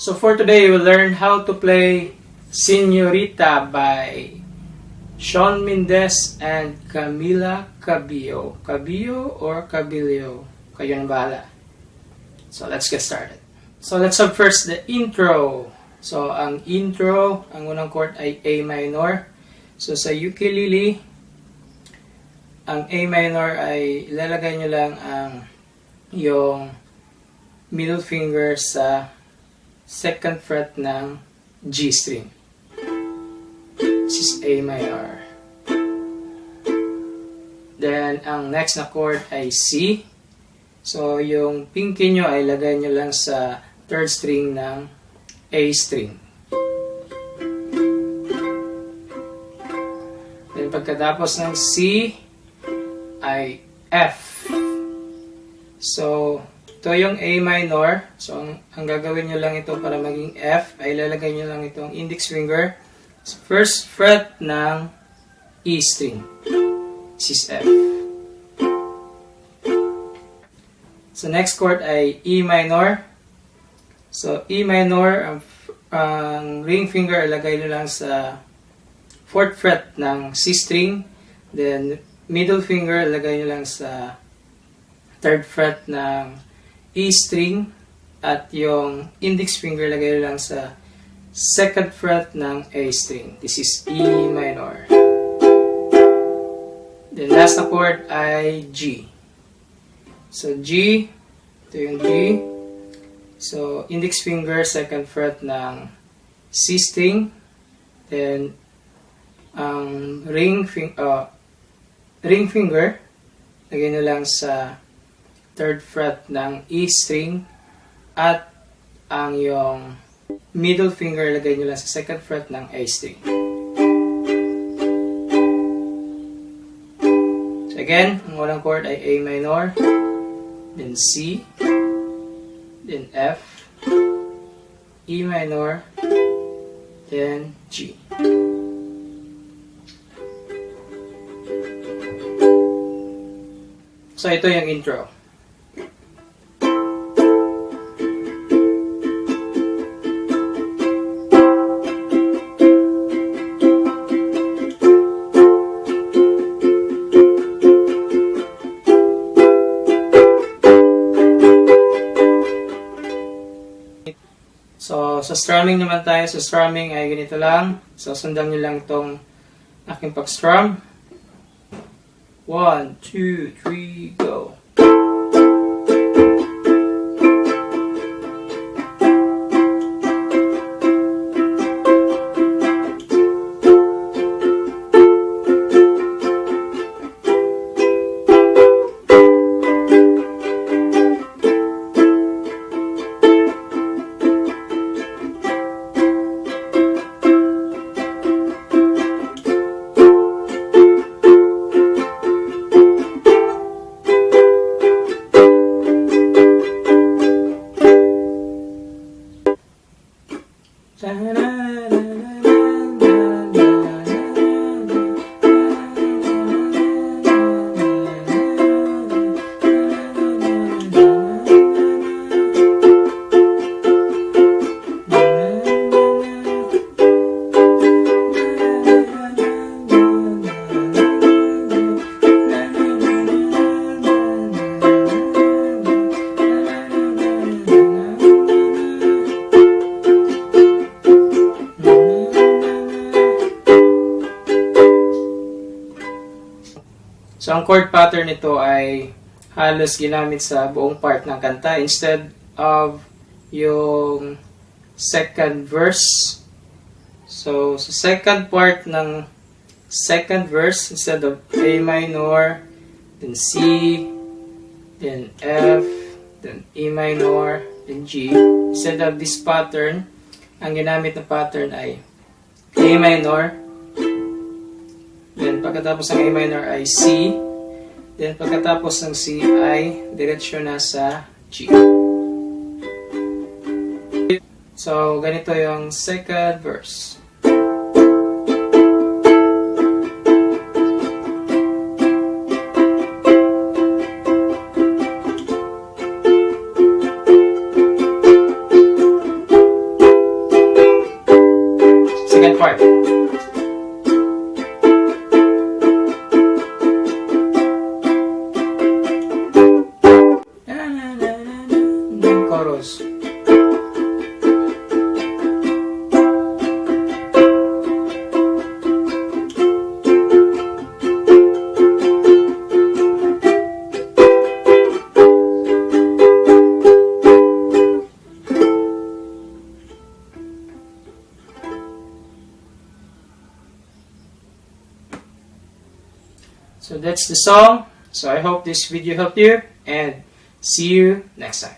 So for today, we'll learn how to play Señorita by Shawn Mendes and Camila Cabello. Cabello or Cabello? Kayo na bahala. So let's get started. So let's have first the intro. So ang intro, ang unang chord ay A minor. So sa ukulele, ang A minor ay ilalagay nyo lang ang yung middle finger sa second fret ng G string. This is A minor. Then, ang next na chord ay C. So, yung pinky nyo ay lagay nyo lang sa third string ng A string. Then, pagkatapos ng C ay F. So, ito yung A minor. So, ang gagawin nyo lang ito para maging F ay lalagay nyo lang itong index finger sa first fret ng E string. This is F. So, next chord ay E minor. So, E minor, ang ring finger ay lagay nyo lang sa fourth fret ng C string. Then, middle finger lagay nyo lang sa third fret ng E string at yung index finger lagay lang sa second fret ng A string. This is E minor. The last na chord ay G. So G, ito yung G. So index finger, second fret ng C string. Then ring finger lagay nyo lang sa third fret ng E string at ang yung middle finger lagay nyo lang sa second fret ng A string. So again, ang unang chord ay A minor, then C, then F, E minor, then G. So ito yung intro. So, sa strumming naman tayo. Sa strumming ay ganito lang. So, sundan nyo lang itong aking pag-strum. 1, 2, 3, go! So, ang chord pattern nito ay halos ginamit sa buong part ng kanta instead of yung second verse. So, sa second part ng second verse, instead of A minor, then C, then F, then E minor, then G. Instead of this pattern, ang ginamit na pattern ay A minor, then pagkatapos ng A minor ay C. Then pagkatapos ng C ay diretsyo na sa G. So ganito yung second verse. second part. Chorus. So that's the song. So I hope this video helped you, and see you next time.